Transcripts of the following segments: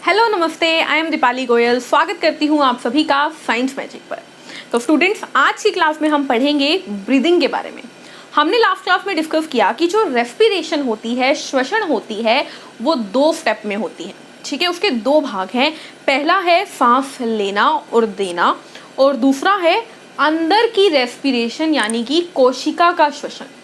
Hello नमस्ते, I am Deepali Goyal. स्वागत करती हूँ आप सभी का साइंस मैजिक पर। तो स्टूडेंट्स, आज की क्लास में हम पढ़ेंगे ब्रीदिंग के बारे में। हमने लास्ट क्लास में डिस्कस किया कि जो रेस्पिरेशन होती है, श्वसन होती है, वो 2 स्टेप में होती है। ठीक है, उसके 2 भाग हैं। पहला है सांस लेना और देना, और दूसरा है अंदर की रेस्पिरेशन यानी कि कोशिका का श्वसन।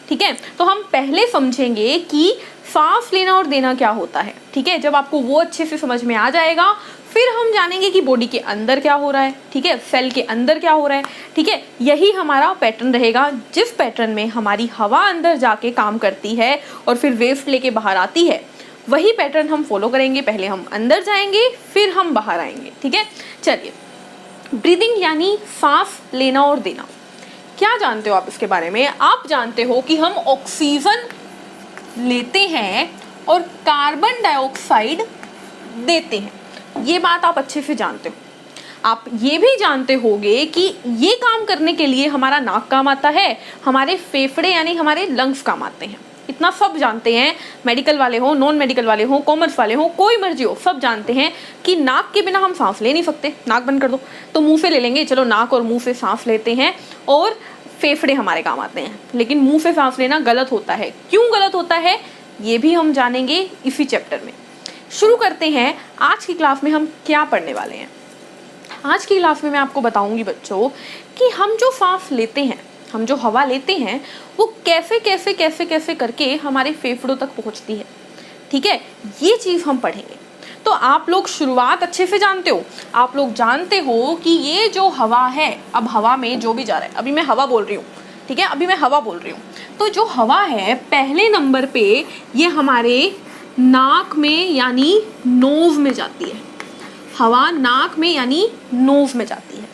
ठीक है, तो हम पहले समझेंगे कि सांस लेना और देना क्या होता है। ठीक है, जब आपको वो अच्छे से समझ में आ जाएगा, फिर हम जानेंगे कि बॉडी के अंदर क्या हो रहा है। ठीक है, सेल के अंदर क्या हो रहा है। ठीक है, यही हमारा पैटर्न रहेगा। जिस पैटर्न में हमारी हवा अंदर जाके काम करती है और फिर वेस्ट लेके बाहर आती है, वही पैटर्न हम फॉलो करेंगे। पहले हम अंदर जाएंगे, फिर हम बाहर आएंगे। ठीक है, चलिए, ब्रीदिंग यानी सांस लेना और देना। क्या जानते हो आप इसके बारे में? आप जानते हो कि हम ऑक्सीजन लेते हैं और कार्बन डाइऑक्साइड देते हैं। ये बात आप अच्छे से जानते हो। आप ये भी जानते होंगे कि ये काम करने के लिए हमारा नाक काम आता है, हमारे फेफड़े यानी हमारे लंग्स काम आते हैं। इतना सब जानते हैं। मेडिकल वाले हो, नॉन मेडिकल वाले हो, कॉमर्स वाले हो, कोई मर्जी हो, सब जानते हैं कि नाक के बिना हम सांस ले नहीं सकते। नाक बंद कर दो तो मुंह से ले लेंगे, चलो नाक और मुंह से सांस लेते हैं और फेफड़े हमारे काम आते हैं। लेकिन मुंह से सांस लेना गलत होता है। क्यों गलत होता है, ये भी हम जानेंगे इसी चैप्टर में। शुरू करते हैं। आज की क्लास में हम क्या पढ़ने वाले हैं? आज की क्लास में मैं आपको बताऊंगी बच्चों कि हम जो सांस लेते हैं, हम जो हवा लेते हैं, वो कैसे कैसे कैसे कैसे करके हमारे फेफड़ों तक पहुंचती है। ठीक है, ये चीज़ हम पढ़ेंगे। तो आप लोग शुरुआत अच्छे से जानते हो। आप लोग जानते हो कि ये जो हवा है, अब हवा में जो भी जा रहा है, अभी मैं हवा बोल रही हूँ। ठीक है, अभी मैं हवा बोल रही हूँ। तो जो हवा है, पहले नंबर पे ये हमारे नाक में यानी नोज में जाती है। हवा नाक में यानी नोज में जाती है।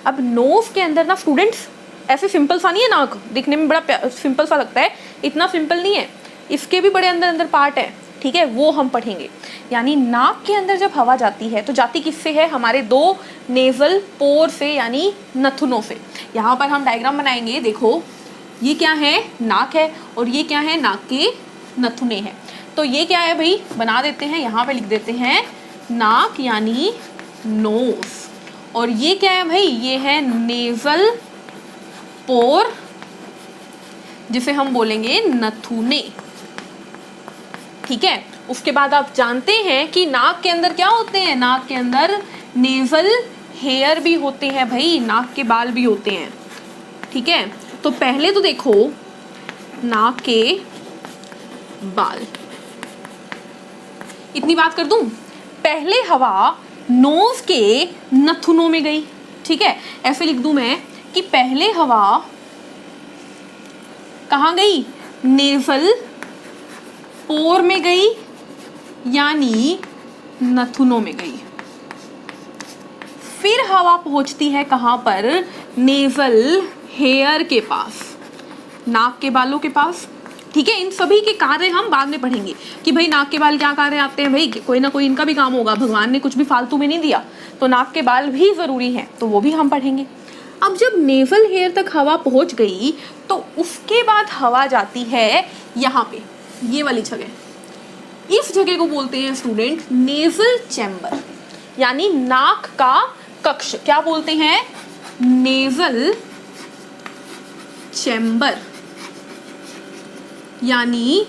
अब नोज के अंदर ना स्टूडेंट्स, ऐसे सिंपल सा नहीं है। नाक दिखने में बड़ा सिंपल सा लगता है, इतना सिंपल नहीं है। इसके भी बड़े अंदर अंदर पार्ट है। ठीक है, वो हम पढ़ेंगे। यानी नाक के अंदर जब हवा जाती है तो जाती किससे है? हमारे 2 नेजल पोर से यानी नथुनों से। यहाँ पर हम डायग्राम बनाएंगे। देखो, ये क्या है? नाक है, और ये क्या है? नाक के नथुने हैं। तो ये क्या है भाई? बना देते हैं, यहाँ पे लिख देते हैं नाक यानी नोज। और ये क्या है भाई? ये है नेजल पोर, जिसे हम बोलेंगे नथुने। ठीक है, उसके बाद आप जानते हैं कि नाक के अंदर क्या होते हैं? नाक के अंदर नेजल हेयर भी होते हैं भाई, नाक के बाल भी होते हैं। ठीक है, तो पहले तो देखो नाक के बाल। इतनी बात कर दूं, पहले हवा नोज के नथुनों में गई। ठीक है, ऐसे लिख दूं मैं कि पहले हवा कहाँ गई? नेजल पोर में गई यानी नथुनों में गई। फिर हवा पहुंचती है कहाँ पर? नेजल हेयर के पास, नाक के बालों के पास। ठीक है, इन सभी के कार्य हम बाद में पढ़ेंगे कि भाई नाक के बाल क्या कार्य आते हैं। भाई कोई ना कोई इनका भी काम होगा, भगवान ने कुछ भी फालतू में नहीं दिया, तो नाक के बाल भी जरूरी हैं, तो वो भी हम पढ़ेंगे। अब जब नेजल हेयर तक हवा पहुंच गई तो उसके बाद हवा जाती है यहाँ पे, ये वाली जगह। इस जगह को बोलते हैं स्टूडेंट नेजल चैम्बर, यानी नाक का कक्ष। क्या बोलते हैं? नेजल चैम्बर, यानी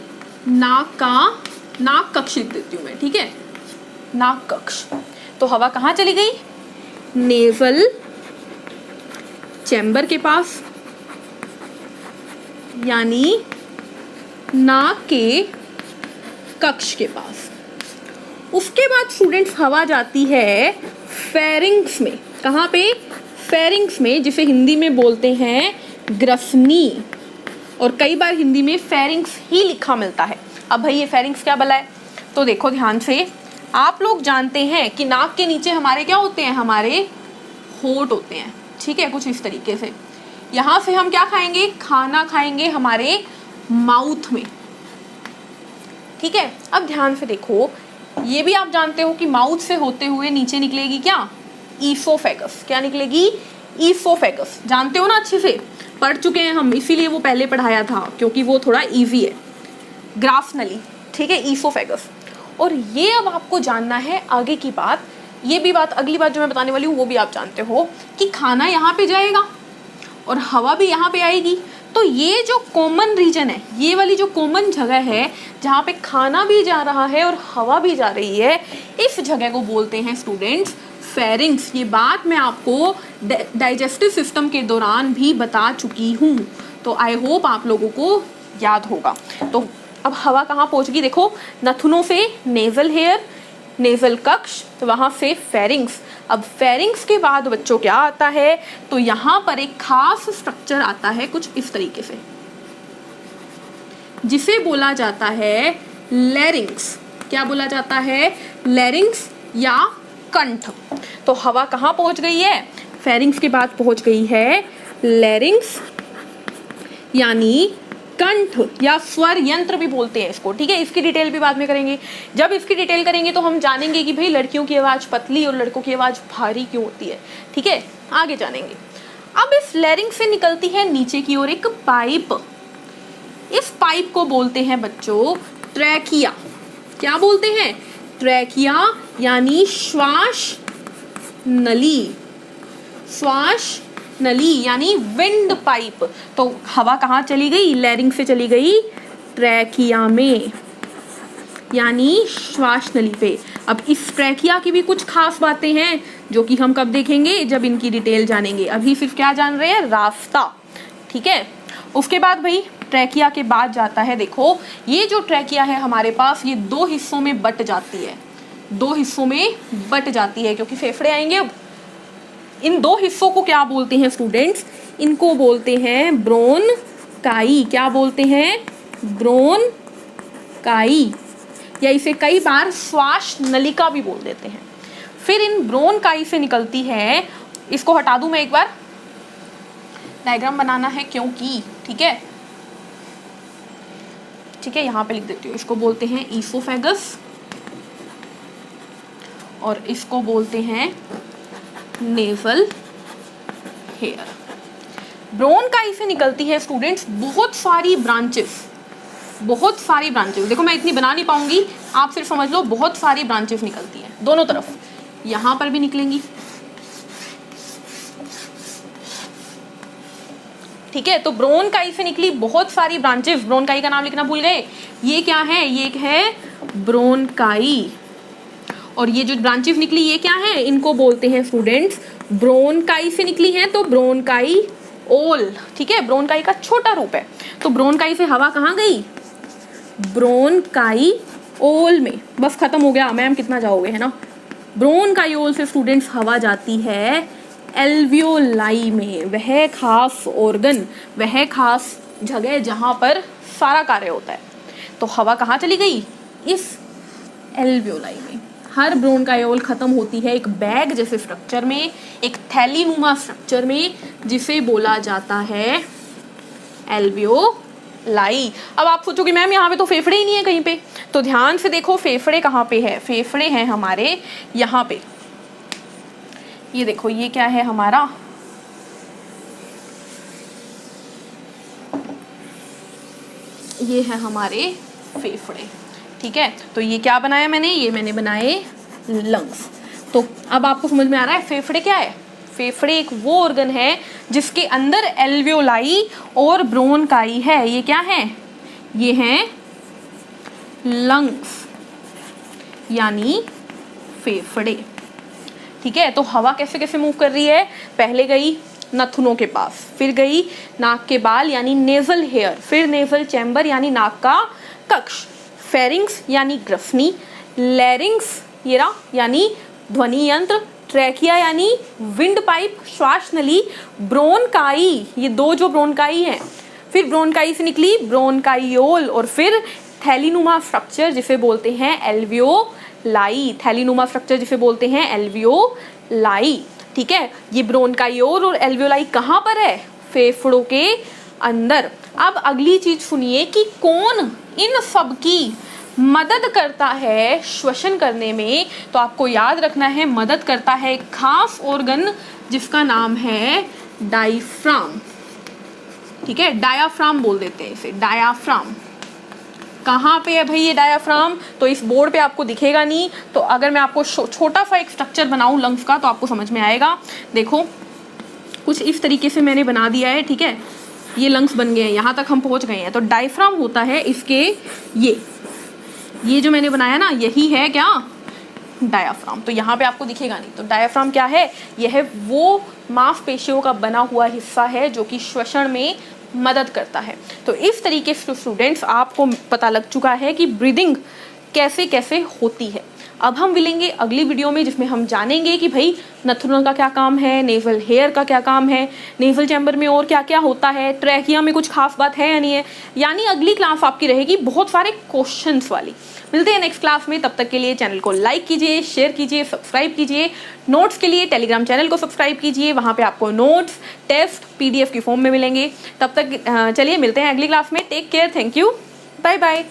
नाक कक्ष लिख देती हूं मैं। ठीक है, नाक कक्ष। तो हवा कहाँ चली गई? नेजल चैम्बर के पास, यानी नाक के कक्ष के पास। उसके बाद स्टूडेंट्स हवा जाती है फेरिंग्स में। कहाँ पे? फेरिंग्स में, जिसे हिंदी में बोलते हैं ग्रसनी, और कई बार हिंदी में फेरिंग्स ही लिखा मिलता है। अब भाई ये फेरिंग्स क्या भला है? तो देखो ध्यान से, आप लोग जानते हैं कि नाक के नीचे हमारे क्या होते हैं? हमारे होंठ होते हैं। ठीक है, कुछ इस तरीके से। यहाँ से हम क्या खाएंगे? खाना खाएंगे हमारे माउथ में। ठीक है, अब ध्यान से देखो, ये भी आप जानते हो कि माउथ से होते हुए नीचे निकलेगी क्या? ईसोफेगस। क्या निकलेगी? ईसोफेगस। जानते हो ना, अच्छे से पढ़ चुके हैं हम, इसीलिए वो पहले पढ़ाया था, क्योंकि वो थोड़ा इजी है। ग्राफ नली। ठीक है, ईसोफेगस। और ये अब आपको जानना है आगे की बात, ये भी बात अगली बात जो मैं बताने वाली हूँ वो भी आप जानते हो कि खाना यहाँ पे जाएगा और हवा भी यहाँ पे आएगी। तो ये जो कॉमन रीजन है, ये वाली जो कॉमन जगह है जहाँ पे खाना भी जा रहा है और हवा भी जा रही है, इस जगह को बोलते हैं स्टूडेंट्स फेरिंग्स। ये बात मैं आपको डाइजेस्टिव सिस्टम के दौरान भी बता चुकी हूँ, तो आई होप आप लोगों को याद होगा। तो अब हवा कहाँ पहुँच गई, देखो नथुनों से नेजल हेयर, नेजल कक्ष, तो वहाँ से फेरिंग्स। अब फेरिंग्स के बाद बच्चों क्या आता है, तो यहाँ पर एक खास स्ट्रक्चर आता है कुछ इस तरीके से, जिसे बोला जाता है लैरिंग्स। क्या बोला जाता है, लैरिंग्स या कंठ। तो हवा कहाँ पहुँच गई है, फेरिंग्स के बाद पहुँच गई है लैरिंग्स यानी कंठ या स्वर यंत्र भी बोलते हैं इसको, ठीक है। इसकी डिटेल भी बाद में करेंगे। जब इसकी डिटेल करेंगे तो हम जानेंगे कि भाई लड़कियों की आवाज़ पतली और लड़कों की आवाज़ भारी क्यों होती है, ठीक है, आगे जानेंगे। अब इस लैरिंग्स से निकलती है नीचे की ओर एक पाइप। इस पाइप को बोलते हैं बच्चों ट्रैकिया। क्या बोलते हैं, ट्रैकिया यानी श्वास नली, श्वास नली यानी विंड पाइप। तो हवा कहाँ चली गई, लैरिंग से चली गई ट्रैकिया में यानी श्वास नली पे। अब इस ट्रैकिया की भी कुछ खास बातें हैं जो कि हम कब देखेंगे, जब इनकी डिटेल जानेंगे। अभी सिर्फ क्या जान रहे हैं, रास्ता, ठीक है। उसके बाद भाई ट्रैकिया के बाद जाता है, देखो ये जो ट्रैकिया है हमारे पास, ये दो हिस्सों में बट जाती है, दो हिस्सों में बट जाती है क्योंकि फेफड़े आएंगे। अब इन दो हिस्सों को क्या बोलते हैं स्टूडेंट्स, इनको बोलते हैं ब्रोनकाई। क्या बोलते हैं, ब्रोनकाई, या इसे कई बार श्वास नलिका भी बोल देते हैं। फिर इन ब्रोनकाई से निकलती है, इसको हटा दूं मैं एक बार, डायग्राम बनाना है क्योंकि, ठीक है, ठीक है, यहाँ पे लिख देती हूँ। इसको बोलते हैं ईसोफेगस और इसको बोलते हैं नेवल हेयर। ब्रोनकाई से निकलती है स्टूडेंट्स बहुत सारी ब्रांचेस, बहुत सारी ब्रांचेस। देखो मैं इतनी बना नहीं पाऊंगी, आप सिर्फ समझ लो बहुत सारी ब्रांचेस निकलती हैं दोनों तरफ, यहाँ पर भी निकलेंगी, ठीक है। तो ब्रोनकाई से निकली बहुत सारी ब्रांचेस, ब्रोनकाई का नाम लिखना भूल गए, ये क्या है, ये एक है ब्रोनकाई। और ये जो ब्रांचेस निकली ये क्या है, इनको बोलते हैं स्टूडेंट्स, ब्रोनकाई से निकली है तो ब्रोनकाई ओल, ठीक है, ब्रोनकाई का छोटा रूप है। तो ब्रोनकाई से हवा कहाँ गई, ब्रोनकाई ओल में, बस खत्म हो गया, मैम कितना जाओगे, है ना। ब्रोनकाई ओल से स्टूडेंट्स हवा जाती है एल्वियोलाई में, वह खास ऑर्गन, वह खास जगह जहाँ पर सारा कार्य होता है। तो हवा कहाँ चली गई, इस एल्वियोलाई में। हर ब्रोनकायोल खत्म होती है एक बैग जैसे स्ट्रक्चर में, एक थैलीनुमा स्ट्रक्चर में, जिसे बोला जाता है एल्वियोलाई। अब आप सोचोगे मैम यहाँ पे तो फेफड़े ही नहीं है कहीं पे, तो ध्यान से देखो फेफड़े कहाँ पे है, फेफड़े हैं हमारे यहाँ पे। ये देखो ये क्या है हमारा, ये है हमारे फेफड़े, ठीक है। तो ये क्या बनाया मैंने, ये मैंने बनाए लंग्स। तो अब आपको समझ में आ रहा है फेफड़े क्या है, फेफड़े एक वो ऑर्गन है जिसके अंदर एल्वियोलाई और ब्रोनकाई है। ये क्या है, ये हैं लंग्स यानी फेफड़े, ठीक है। तो हवा कैसे कैसे मूव कर रही है, पहले गई नथुनों के पास, फिर गई नाक के बाल यानी नेजल हेयर, फिर नेजल चैम्बर यानी नाक का कक्ष, फेरिंग्स यानी ग्रफनी, लैरिंग्स ये रहा यानी ध्वनि यंत्र, ट्रैकिया यानी विंड पाइप श्वास नली, ब्रोनकाई ये दो जो ब्रोनकाई हैं, फिर ब्रोनकाई से निकली ब्रोनकाइयोल और फिर थैलीनुमा स्ट्रक्चर जिसे बोलते हैं एल्वियोलाई, थैलीनुमा स्ट्रक्चर जिसे बोलते हैं एल्वियोलाई, ठीक है। ये ब्रोनकाइयोल और एल्वियोलाई कहाँ पर है, फेफड़ों के अंदर। अब अगली चीज सुनिए कि कौन इन सब की मदद करता है श्वसन करने में, तो आपको याद रखना है मदद करता है एक खास ऑर्गन जिसका नाम है डायफ्राम, ठीक है, डायाफ्राम बोल देते हैं इसे, डायाफ्राम, कहाँ पे है भाई ये डायाफ्राम, तो इस बोर्ड पे आपको दिखेगा नहीं, तो अगर मैं आपको छोटा सा एक स्ट्रक्चर बनाऊं लंग्स का तो आपको समझ में आएगा। देखो कुछ इस तरीके से मैंने बना दिया है, ठीक है, ये लंग्स बन गए हैं, यहाँ तक हम पहुँच गए हैं। तो डायफ्राम होता है इसके ये जो मैंने बनाया ना, यही है क्या, डायाफ्राम। तो यहाँ पे आपको दिखेगा नहीं। तो डायाफ्राम क्या है, यह है वो मांसपेशियों का बना हुआ हिस्सा है जो कि श्वसन में मदद करता है। तो इस तरीके से स्टूडेंट्स आपको पता लग चुका है कि ब्रीदिंग कैसे कैसे होती है। अब हम मिलेंगे अगली वीडियो में जिसमें हम जानेंगे कि भाई नथुना का क्या काम है, नेवल हेयर का क्या काम है, नेवल चैम्बर में और क्या क्या होता है, ट्रैकिया में कुछ खास बात है या नहीं है। यानी अगली क्लास आपकी रहेगी बहुत सारे क्वेश्चंस वाली। मिलते हैं नेक्स्ट क्लास में, तब तक के लिए चैनल को लाइक कीजिए, शेयर कीजिए, सब्सक्राइब कीजिए। नोट्स के लिए टेलीग्राम चैनल को सब्सक्राइब कीजिए, वहाँ पे आपको नोट्स, टेस्ट, PDF की फॉर्म में मिलेंगे। तब तक चलिए मिलते हैं अगली क्लास में। Take care, thank you, bye bye.